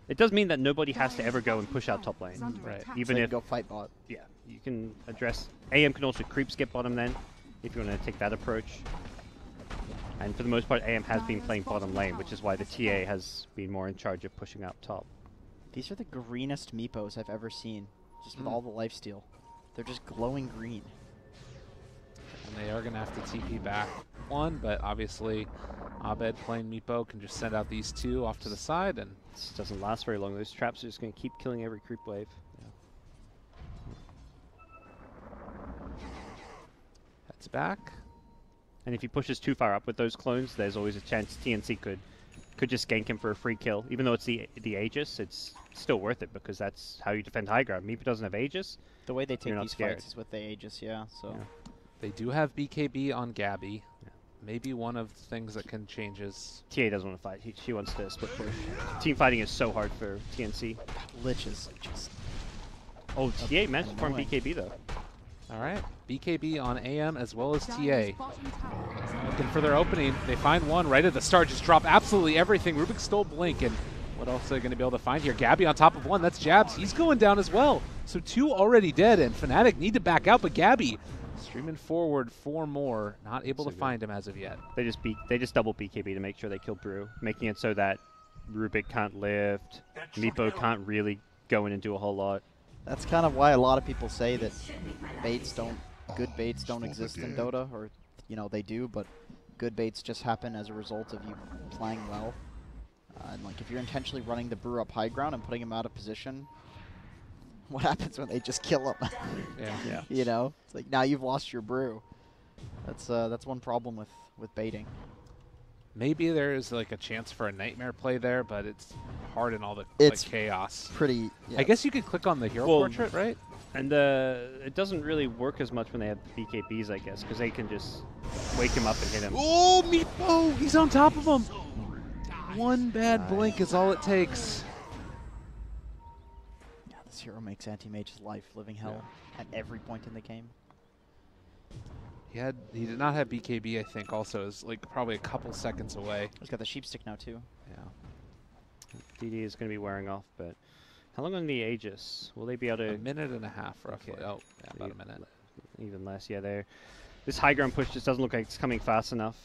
It does mean that nobody has to ever go and push out top lane. Right. Even if go fight bot. Yeah, you can address... AM can also creep skip bottom then, if you want to take that approach. And for the most part, AM has been playing bottom lane, which is why the TA has been more in charge of pushing out top. These are the greenest Meepos I've ever seen, just with all the lifesteal. They're just glowing green. And they are going to have to TP back one, but obviously Abed playing Meepo can just send out these 2 off to the side, and this doesn't last very long. Those traps are just going to keep killing every creep wave. Heads back. And if he pushes too far up with those clones, there's always a chance TNC could just gank him for a free kill. Even though it's the Aegis, it's still worth it because that's how you defend high ground. Meepo doesn't have Aegis. The way they take these fights is with the Aegis, so. Yeah. They do have BKB on Gabby. Yeah. Maybe one of the things that can change is... TA doesn't want to fight. She wants to split push. Team fighting is so hard for TNC. Lich is just... Oh, TA managed to farm BKB though. All right, BKB on AM as well as TA. Looking for their opening. They find one right at the start. Just drop absolutely everything. Rubik stole Blink, and What else are they going to be able to find here? Gabby on top of one. That's Jabs. He's going down as well. So 2 already dead, and Fnatic need to back out, but Gabby streaming forward 4 more. Not able to find him as of yet. They just double BKB to make sure they kill Brew, making it so that Rubik can't lift, Meepo can't really go in and do a whole lot. That's kind of why a lot of people say that good baits don't exist in Dota, or they do, but good baits just happen as a result of you playing well. And like if you're intentionally running the Brew up high ground and putting him out of position, what happens when they just kill him? Yeah. It's like now you've lost your Brew. That's one problem with baiting. Maybe there is like a chance for a nightmare play there, but it's hard in all the chaos. Pretty. Yeah. I guess you could click on the hero portrait, right? And it doesn't really work as much when they have BKBs, I guess, because they can just wake him up and hit him. Oh, Meepo! He's on top of him. One bad blink is all it takes. Yeah, this hero makes Anti-Mage's life living hell at every point in the game. He did not have BKB, I think, also. Is like probably a couple seconds away. He's got the sheep stick now, too. Yeah. DD is going to be wearing off, but how long on the Aegis? Will they be able to... A minute and a half, roughly. Okay. Oh, yeah, about a minute. Even less, yeah. This high ground push just doesn't look like it's coming fast enough.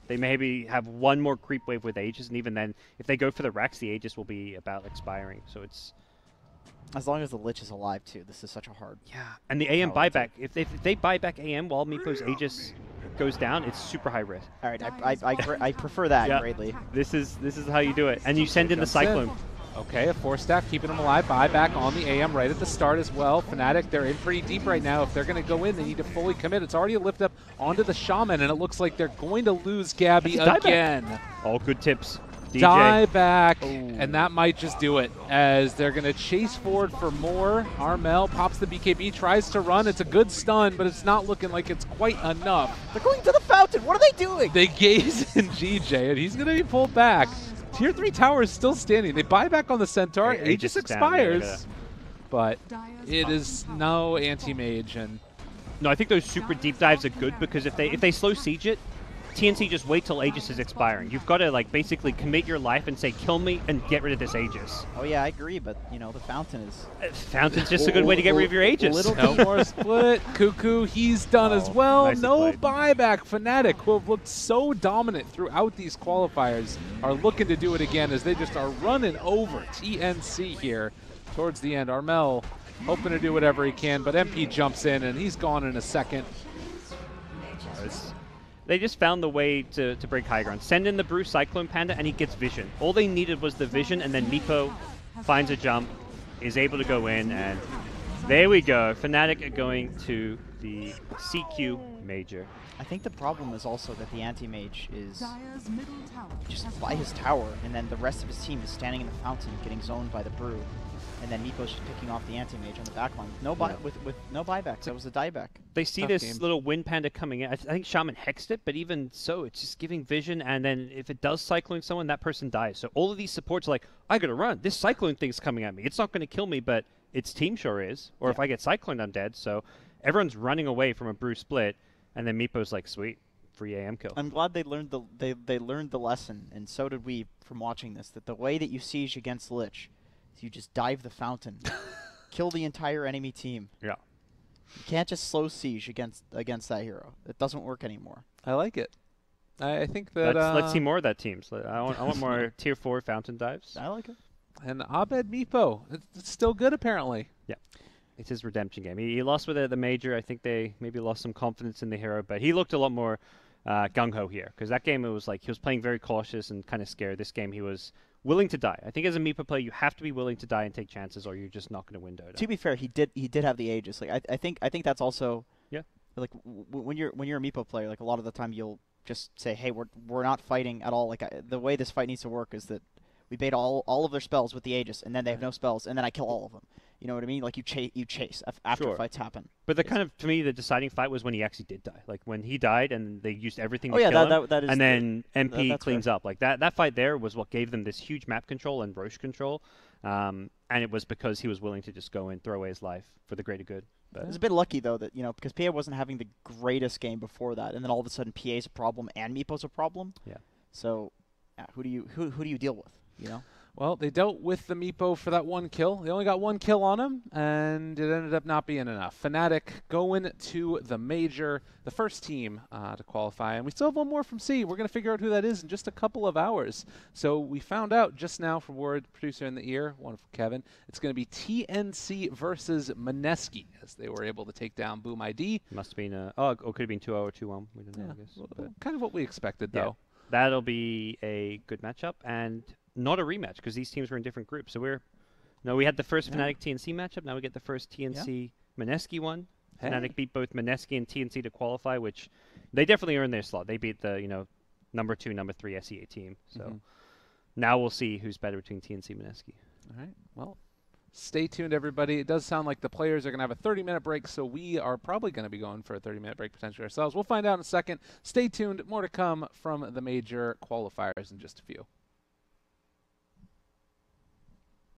They maybe have one more creep wave with Aegis, and even then, if they go for the Rex, the Aegis will be about expiring. So it's... As long as the Lich is alive, too. This is such a hard... Yeah, and the AM buyback. If they buy back AM while Meepo's Aegis goes down, it's super high risk. All right, I prefer that greatly. This is how you do it. And you send in the Cyclone. Okay, a 4-stack, keeping them alive. Buyback on the AM right at the start as well. Fnatic, they're in pretty deep right now. If they're going to go in, they need to fully commit. It's already a lift up onto the Shaman, and it looks like they're going to lose Gabby again. All good tips. DJ. Die back, and that might just do it, as they're going to chase forward for more. Armel pops the BKB, tries to run. It's a good stun, but it's not looking like it's quite enough. They're going to the fountain. What are they doing? They gaze in GJ, and he's going to be pulled back. Tier 3 tower is still standing. They buy back on the Centaur. Aegis expires, but it is no anti-mage. And no, I think those super deep dives are good, because if they slow siege it, TNC just wait till Aegis is expiring. You've got to like basically commit your life and say, kill me and get rid of this Aegis. Oh yeah, I agree, but the fountain is... Fountain's just a good way to get rid of your Aegis. A little bit more split. Cuckoo, he's done as well. No buyback. Fnatic, who have looked so dominant throughout these qualifiers, are looking to do it again, as they just are running over TNC here towards the end. Armel hoping to do whatever he can, but MP jumps in, and he's gone in a second. They just found the way to break high ground. Send in the Brew Cyclone Panda, and he gets vision. All they needed was the vision, and then Meepo finds a jump, is able to go in, and there we go. Fnatic are going to the CQ Major. I think the problem is also that the anti-mage is just by his tower, and then the rest of his team is standing in the fountain getting zoned by the Brew. And then Meepo's just picking off the anti-mage on the backline. With no buybacks. That was a dieback. They see this little Wind Panda coming in. I think Shaman hexed it, but even so, it's just giving vision, and then if it does cyclone someone, that person dies. So all of these supports are like, I gotta run. This cyclone thing's coming at me. It's not gonna kill me, but its team sure is. Or if I get cycloned, I'm dead. So everyone's running away from a Brew split, and then Meepo's like, sweet, free AM kill. I'm glad they learned they learned the lesson, and so did we from watching this, that the way that you siege against Lich, you just dive the fountain, kill the entire enemy team. Yeah. You can't just slow siege against that hero. It doesn't work anymore. I like it. I think that... Let's see more of that team. So I want more Tier 4 fountain dives. I like it. And Abed Meepo, it's still good apparently. Yeah. It's his redemption game. He lost with the Major. I think they maybe lost some confidence in the hero, but he looked a lot more gung-ho here, because that game it was like he was playing very cautious and kind of scared. This game he was willing to die. I think as a Meepo player, you have to be willing to die and take chances, or you're just not going to win Dota. To be fair, he did have the Aegis. Like I think that's also like when you're a Meepo player, like a lot of the time you'll just say, hey, we're not fighting at all. Like the way this fight needs to work is that we bait all of their spells with the Aegis, and then they have no spells, and then I kill all of them. You know what I mean? Like you chase after fights happen. But the kind of, to me, the deciding fight was when he actually did die. Like when he died and they used everything to kill him, and then MP cleans up. Like that fight there was what gave them this huge map control and Roche control. And it was because he was willing to just go and throw away his life for the greater good. But it was a bit lucky though that because PA wasn't having the greatest game before that, and then all of a sudden PA's a problem and Meepo's a problem. Yeah. So who do you deal with? You know. Well, they dealt with the Meepo for that 1 kill. They only got 1 kill on him, and it ended up not being enough. Fnatic going to the major, the first team to qualify. And we still have one more from C. We're going to figure out who that is in just a couple of hours. So we found out just now from word producer in the ear, wonderful Kevin, it's going to be TNC versus Mineski, as they were able to take down Boom ID. Must have been it could have been 2-0 or 2-1. We don't know, I guess. Well, kind of what we expected, though. That'll be a good matchup, and not a rematch because these teams were in different groups. So we had the first Fnatic TNC matchup. Now we get the first TNC Mineski one. Hey. Fnatic beat both Mineski and TNC to qualify, which they definitely earned their slot. They beat the number 2, number 3 SEA team. So now we'll see who's better between TNC and Mineski. All right. Well, stay tuned, everybody. It does sound like the players are going to have a 30-minute break, so we are probably going to be going for a 30-minute break potentially ourselves. We'll find out in a second. Stay tuned. More to come from the major qualifiers in just a few.